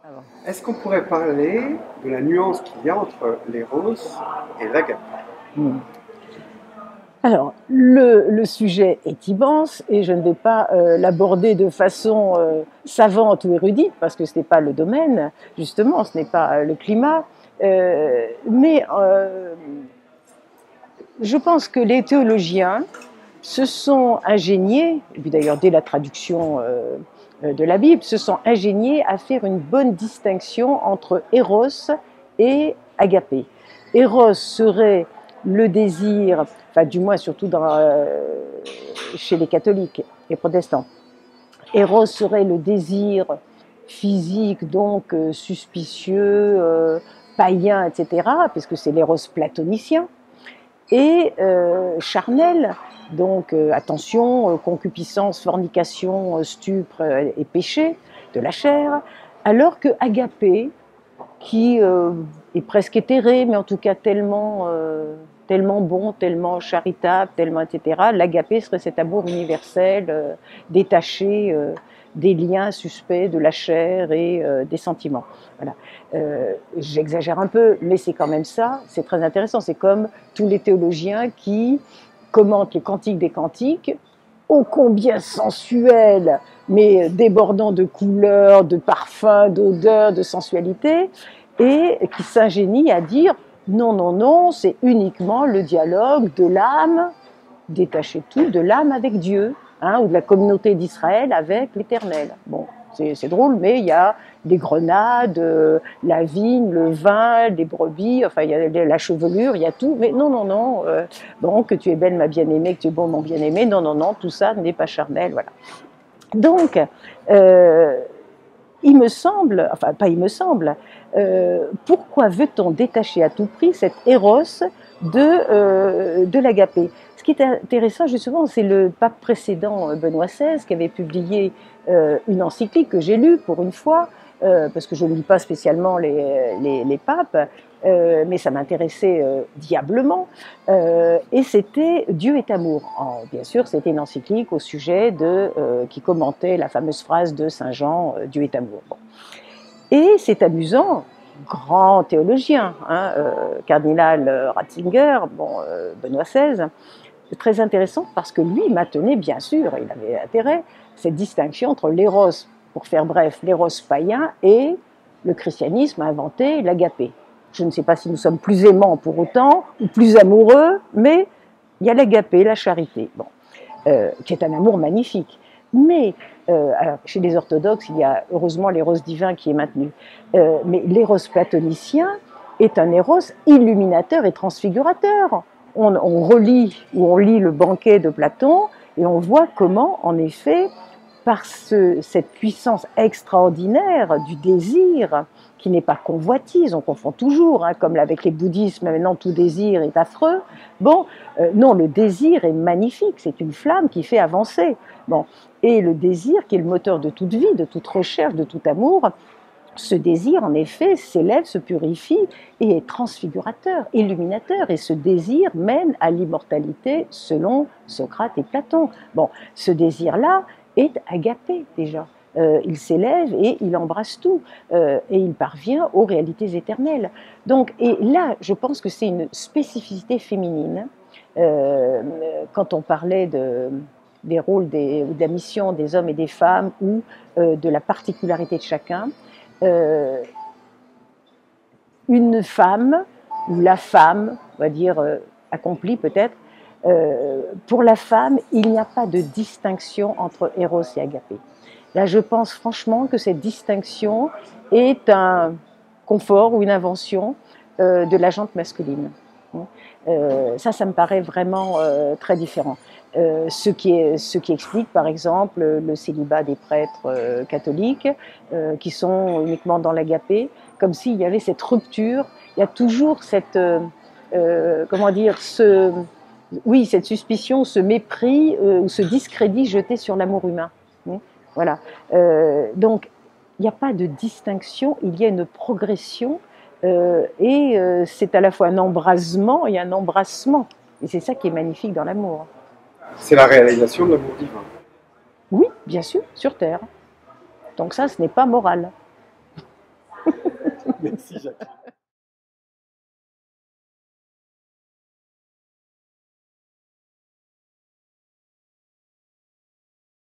Alors, Est-ce qu'on pourrait parler de la nuance qu'il y a entre l'éros et l'agapé? hmm. Alors, le sujet est immense et je ne vais pas l'aborder de façon savante ou érudite parce que ce n'est pas le domaine, justement, ce n'est pas le climat. Mais je pense que les théologiens se sont ingéniés, et puis d'ailleurs dès la traduction de la Bible, se sont ingéniés à faire une bonne distinction entre Eros et Agapé. Eros serait le désir, enfin du moins surtout chez les catholiques et protestants, Eros serait le désir physique, donc suspicieux, païen, etc., puisque c'est l'éros platonicien, et charnel, donc attention, concupiscence, fornication, stupre et péché de la chair, alors que agapé, qui est presque éthéré, mais en tout cas tellement bon, tellement charitable, tellement etc. L'agapé serait cet amour universel, détaché des liens suspects de la chair et des sentiments. Voilà. J'exagère un peu, mais c'est quand même ça, c'est très intéressant. C'est comme tous les théologiens qui commentent les cantiques des cantiques, ô combien sensuels, mais débordant de couleurs, de parfums, d'odeurs, de sensualité, et qui s'ingénie à dire non, non, non, c'est uniquement le dialogue de l'âme, détaché de tout, de l'âme avec Dieu, hein, ou de la communauté d'Israël avec l'Éternel. Bon, c'est drôle, mais il y a des grenades, la vigne, le vin, les brebis, enfin il y a la chevelure, il y a tout, mais non, non, non, bon, que tu es belle ma bien-aimée, que tu es bon mon bien-aimé, non, non, non, tout ça n'est pas charnel, voilà. Donc, il me semble, enfin pas il me semble, pourquoi veut-on détacher à tout prix cet éros de l'agapé? Ce qui est intéressant justement, c'est le pape précédent, Benoît XVI, qui avait publié une encyclique que j'ai lue pour une fois, parce que je ne lis pas spécialement les papes, mais ça m'intéressait diablement, et c'était Dieu est amour. Bien sûr, c'était une encyclique au sujet qui commentait la fameuse phrase de Saint Jean, Dieu est amour. Bon. Et c'est amusant, grand théologien, hein, cardinal Ratzinger, Benoît XVI, très intéressant parce que lui maintenait bien sûr, il avait intérêt, cette distinction entre l'éros, pour faire bref, l'éros païen, et le christianisme a inventé l'agapé. Je ne sais pas si nous sommes plus aimants pour autant, ou plus amoureux, mais il y a l'agapé, la charité, bon, qui est un amour magnifique. Mais alors, chez les orthodoxes, il y a heureusement l'éros divin qui est maintenu. Mais l'éros platonicien est un éros illuminateur et transfigurateur. On relit ou on lit le banquet de Platon et on voit comment, en effet, par cette puissance extraordinaire du désir, qui n'est pas convoitise, on confond toujours, hein, comme avec les bouddhismes, maintenant tout désir est affreux. Bon, non, le désir est magnifique, c'est une flamme qui fait avancer. Bon, et le désir, qui est le moteur de toute vie, de toute recherche, de tout amour, ce désir, en effet, s'élève, se purifie et est transfigurateur, illuminateur. Et ce désir mène à l'immortalité selon Socrate et Platon. Bon, ce désir-là est agapé déjà. Il s'élève et il embrasse tout. Et il parvient aux réalités éternelles. Donc, et là, je pense que c'est une spécificité féminine. Quand on parlait des rôles, de la mission des hommes et des femmes ou de la particularité de chacun, une femme, ou la femme, on va dire accomplie peut-être, pour la femme, il n'y a pas de distinction entre Eros et Agapé. Là, je pense franchement que cette distinction est un confort ou une invention de la gente masculine. Ça me paraît vraiment très différent. Ce qui explique, par exemple, le célibat des prêtres catholiques qui sont uniquement dans l'agapé, comme s'il y avait cette rupture. Il y a toujours cette, comment dire, oui, cette suspicion, ce mépris ou ce discrédit jeté sur l'amour humain. Voilà. Donc, il n'y a pas de distinction, il y a une progression. Et c'est à la fois un embrasement et un embrassement. Et c'est ça qui est magnifique dans l'amour. C'est la réalisation de l'amour divin. Oui, bien sûr, sur Terre. Donc ça, ce n'est pas moral. Merci Jacqueline.